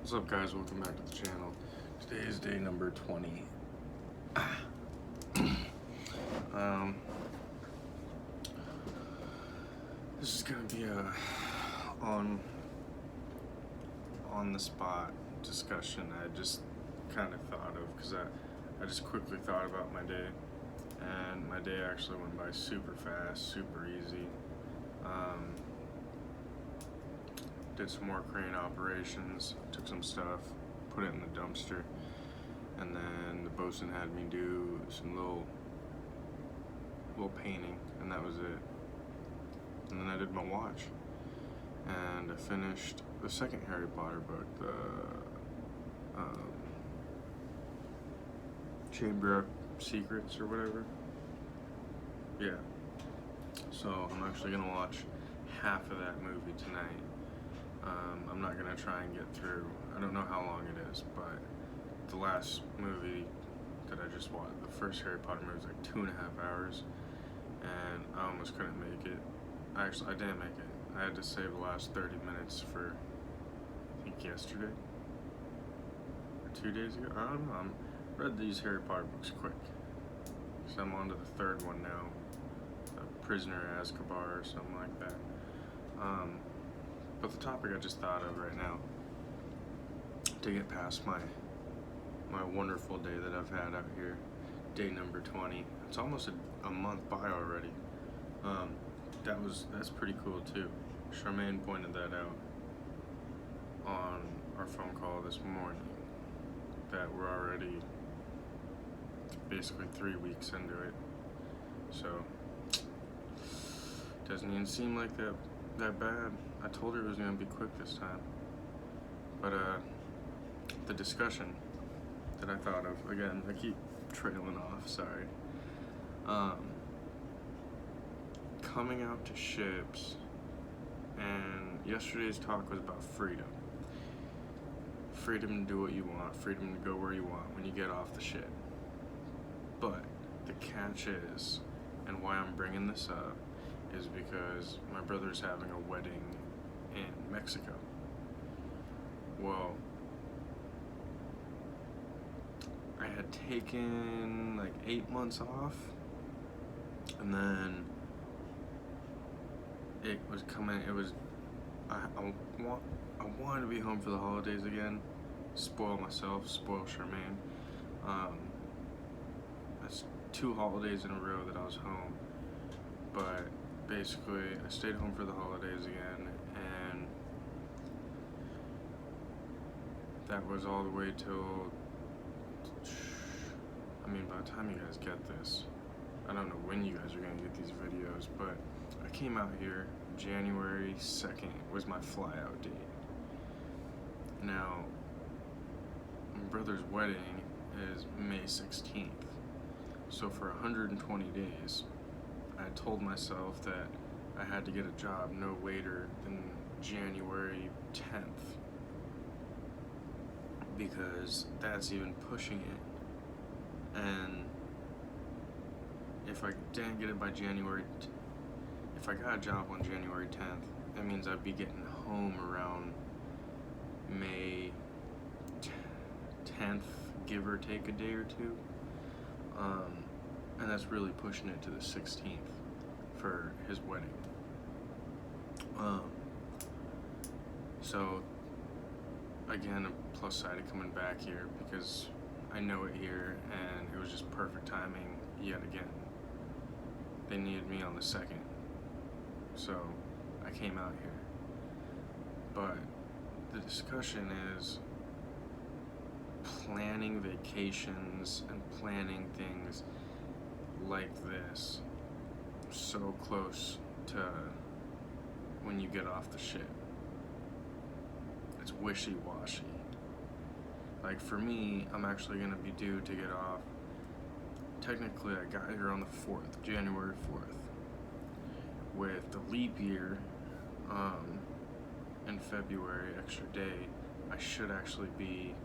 What's up, guys? Welcome back to the channel. Today is day number 20. This is gonna be a on the spot discussion. I just kind of thought of because I just quickly thought about my day, and my day actually went by super fast, super easy. Did some more crane operations, took some stuff, put it in the dumpster, and then the bosun had me do some little painting, and that was it. And then I did my watch, and I finished the second Harry Potter book, the Chamber of Secrets or whatever. Yeah. So I'm actually gonna watch half of that movie tonight. I'm not gonna try and get through. I don't know how long it is, but the last movie that I just watched, the first Harry Potter movie, was like 2.5 hours, and I almost couldn't make it. I didn't make it. I had to save the last 30 minutes for, I think, yesterday or 2 days ago. I don't know. I read these Harry Potter books quick, so I'm on to the third one now, Prisoner of Azkaban or something like that. But the topic I just thought of right now, to get past my wonderful day that I've had out here, day number 20. It's almost a month by already. That's pretty cool too. Charmaine pointed that out on our phone call this morning, that we're already basically 3 weeks into it. So doesn't even seem like that bad. I told her it was gonna be quick this time. But the discussion that I thought of, again, I keep trailing off, sorry. Coming out to ships, and yesterday's talk was about freedom. Freedom to do what you want, freedom to go where you want when you get off the ship. But the catch is, and why I'm bringing this up, is because my brother's having a wedding in Mexico. Well, I had taken like 8 months off, and then it was coming. I wanted to be home for the holidays again, spoil myself, spoil Charmaine. That's 2 holidays in a row that I was home, but basically I stayed home for the holidays again, and that was all the way till, I mean, by the time you guys get this, I don't know when you guys are gonna get these videos, but I came out here January 2nd was my fly out date. Now, my brother's wedding is May 16th. So for 120 days, I told myself that I had to get a job no later than January 10th, because that's even pushing it. And if I didn't get it by if I got a job on January 10th, that means I'd be getting home around May 10th, give or take a day or two. And that's really pushing it to the 16th for his wedding. So again, a plus side of coming back here, because I know it here, and it was just perfect timing yet again. They needed me on the 2nd, so I came out here. But the discussion is planning vacations and planning things like this so close to when you get off the ship. It's wishy-washy. Like for me, I'm actually gonna be due to get off. Technically, I got here on the 4th, January 4th. With the leap year in February, extra day, I should actually be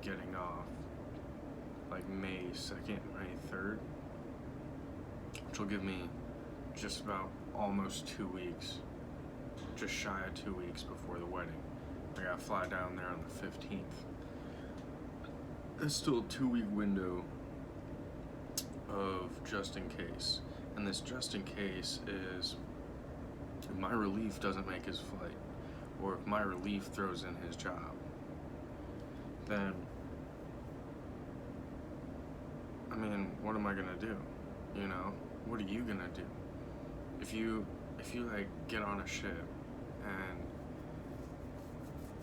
getting off like May 2nd, May 3rd, which will give me just about almost 2 weeks, just shy of 2 weeks before the wedding. I gotta fly down there on the 15th. It's still a 2-week window of just in case. And this just in case is if my relief doesn't make his flight, or if my relief throws in his job, then, I mean, what am I gonna do? You know, what are you gonna do? If you like get on a ship and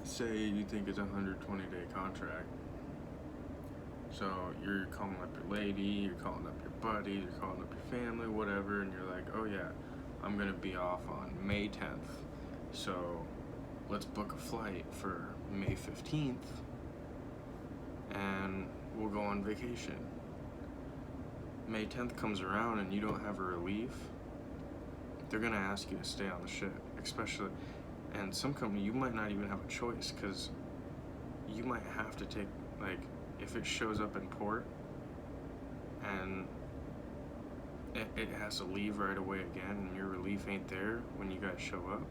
say you think it's a 120-day contract, so you're calling up your lady, you're calling up your buddy, you're calling up your family, whatever, and you're like, oh yeah, I'm gonna be off on May 10th, so let's book a flight for May 15th and we'll go on vacation. May 10th comes around and you don't have a relief, they're gonna ask you to stay on the ship, especially, and some company you might not even have a choice, because you might have to take, like, if it shows up in port and it has to leave right away again and your relief ain't there when you guys show up,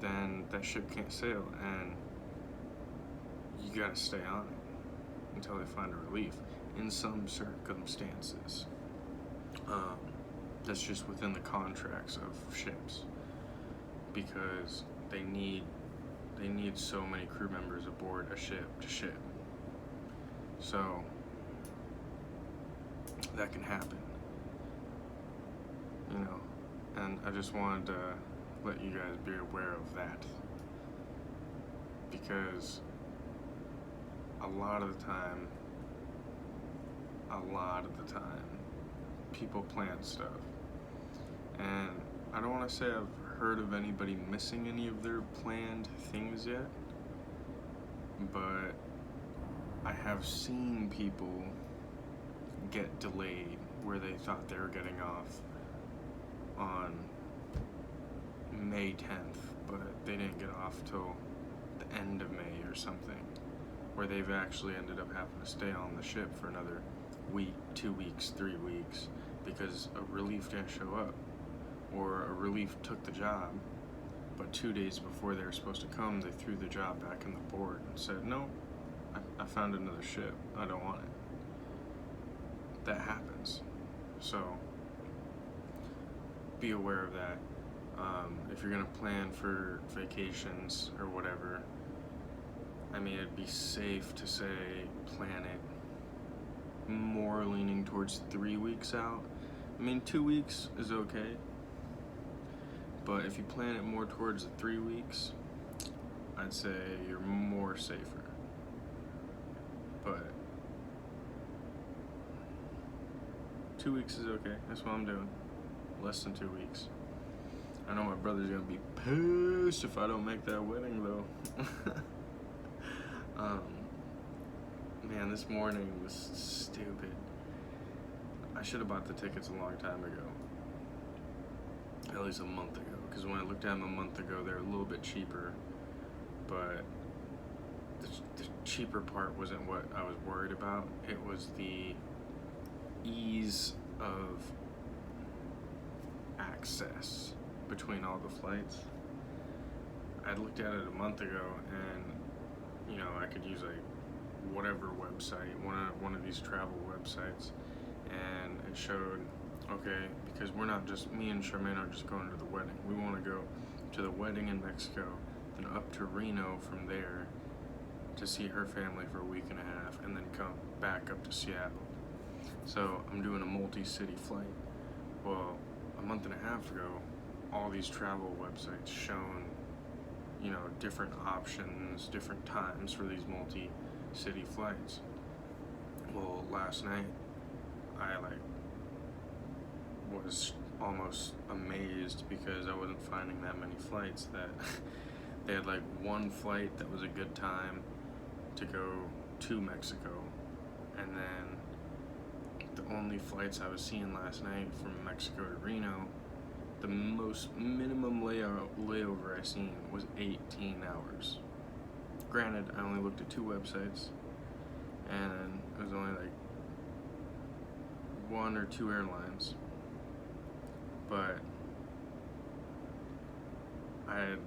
then that ship can't sail and you gotta stay on it until they find a relief in some circumstances. That's just within the contracts of ships, because they need so many crew members aboard a ship to ship. So that can happen, you know, and I just wanted to let you guys be aware of that, because a lot of the time, people plan stuff, and I don't want to say I've heard of anybody missing any of their planned things yet, but I have seen people get delayed where they thought they were getting off on May 10th, but they didn't get off till the end of May or something, where they've actually ended up having to stay on the ship for another week, 2 weeks, 3 weeks, because a relief didn't show up, or a relief took the job, but 2 days before they were supposed to come, they threw the job back in the board and said, no, I found another ship, I don't want it. That happens. So be aware of that. If you're gonna plan for vacations or whatever, I mean, it'd be safe to say plan it more leaning towards 3 weeks out. I mean, 2 weeks is okay, but if you plan it more towards the 3 weeks, I'd say you're more safer. But 2 weeks is okay. That's what I'm doing. Less than 2 weeks. I know my brother's gonna be pissed if I don't make that wedding though. Man, this morning was stupid. I should have bought the tickets a long time ago. At least a month ago. Because when I looked at them a month ago, they were a little bit cheaper. But the cheaper part wasn't what I was worried about. It was the ease of access between all the flights. I looked at it a month ago, and you know, I could use a whatever website, one of these travel websites, and it showed, okay, because we're not just, me and Charmaine aren't just going to the wedding. We want to go to the wedding in Mexico, then up to Reno from there to see her family for a week and a half, and then come back up to Seattle. So I'm doing a multi-city flight. Well, a month and a half ago, all these travel websites shown, you know, different options, different times for these multi-city flights. Well, last night, I was almost amazed because I wasn't finding that many flights. That they had one flight that was a good time to go to Mexico, and then the only flights I was seeing last night from Mexico to Reno, the most minimum layover I seen was 18 hours. Granted, I only looked at 2 websites, and it was only 1 or 2 airlines, but I had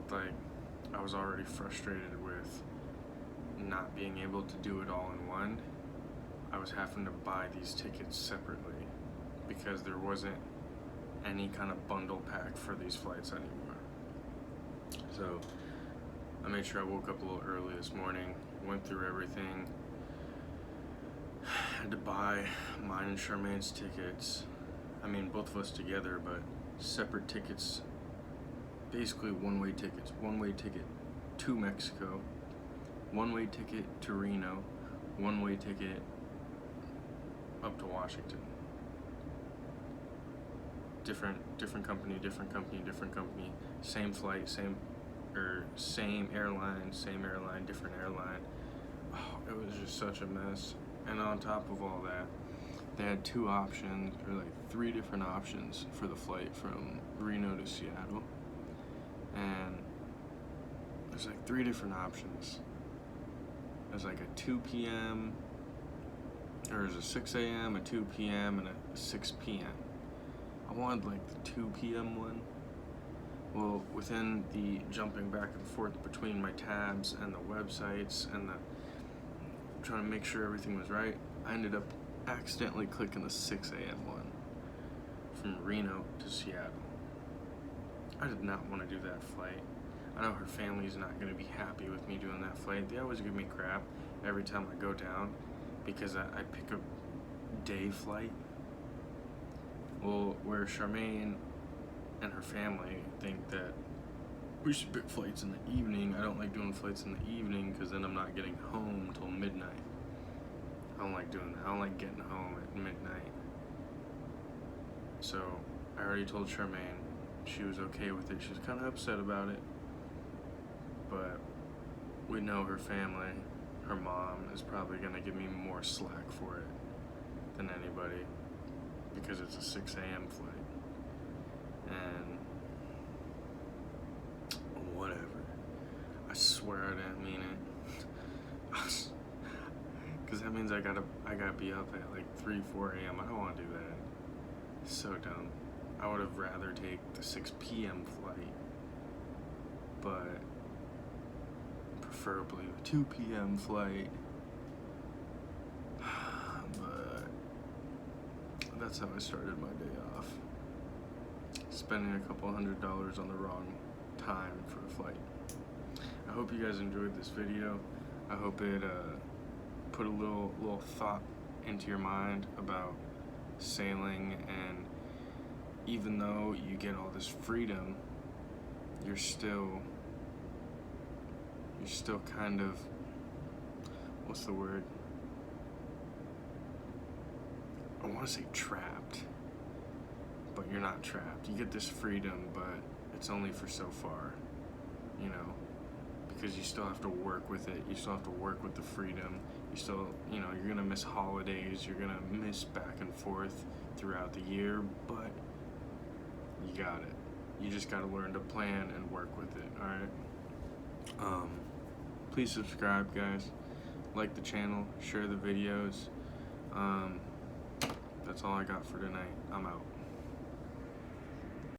I was already frustrated with not being able to do it all in one. I was having to buy these tickets separately because there wasn't any kind of bundle pack for these flights anymore. So I made sure I woke up a little early this morning, went through everything, had to buy mine and Charmaine's tickets. I mean, both of us together, but separate tickets, basically one-way tickets. One-way ticket to Mexico, one-way ticket to Reno, one-way ticket up to Washington. Different company, different company, same flight, same airline, different airline. Oh, it was just such a mess. And on top of all that, they had two options, or like three different options for the flight from Reno to Seattle. And there's like three different options. There's like a 2 p.m., there's a 6 a.m., a 2 p.m., and a 6 p.m. I wanted like the 2 p.m. one. Well, within the jumping back and forth between my tabs and the websites and the trying to make sure everything was right, I ended up accidentally clicking the 6 a.m. one from Reno to Seattle. I did not want to do that flight. I know her family's not going to be happy with me doing that flight. They always give me crap every time I go down because I pick a day flight. Well, where Charmaine and her family think that we should pick flights in the evening. I don't like doing flights in the evening because then I'm not getting home until midnight. I don't like doing that. I don't like getting home at midnight. So I already told Charmaine. She was okay with it. She was kind of upset about it. But we know her family, her mom, is probably going to give me more slack for it than anybody because it's a 6 a.m. flight. And whatever. I swear I didn't mean it. Because that means I gotta be up at like 3, 4 a.m. I don't want to do that. It's so dumb. I would have rather take the 6 p.m. flight, but preferably the 2 p.m. flight. But that's how I started my day off. Spending a couple $100 on the wrong time for a flight. I hope you guys enjoyed this video. I hope it put a little thought into your mind about sailing, and even though you get all this freedom, you're still kind of, what's the word? I want to say trapped, but you're not trapped. You get this freedom, but it's only for so far, you know, because you still have to work with it. You still have to work with the freedom. You still, you know, you're gonna miss holidays. You're gonna miss back and forth throughout the year, but you got it. You just gotta learn to plan and work with it. All right. Please subscribe, guys. Like the channel. Share the videos. That's all I got for tonight. I'm out.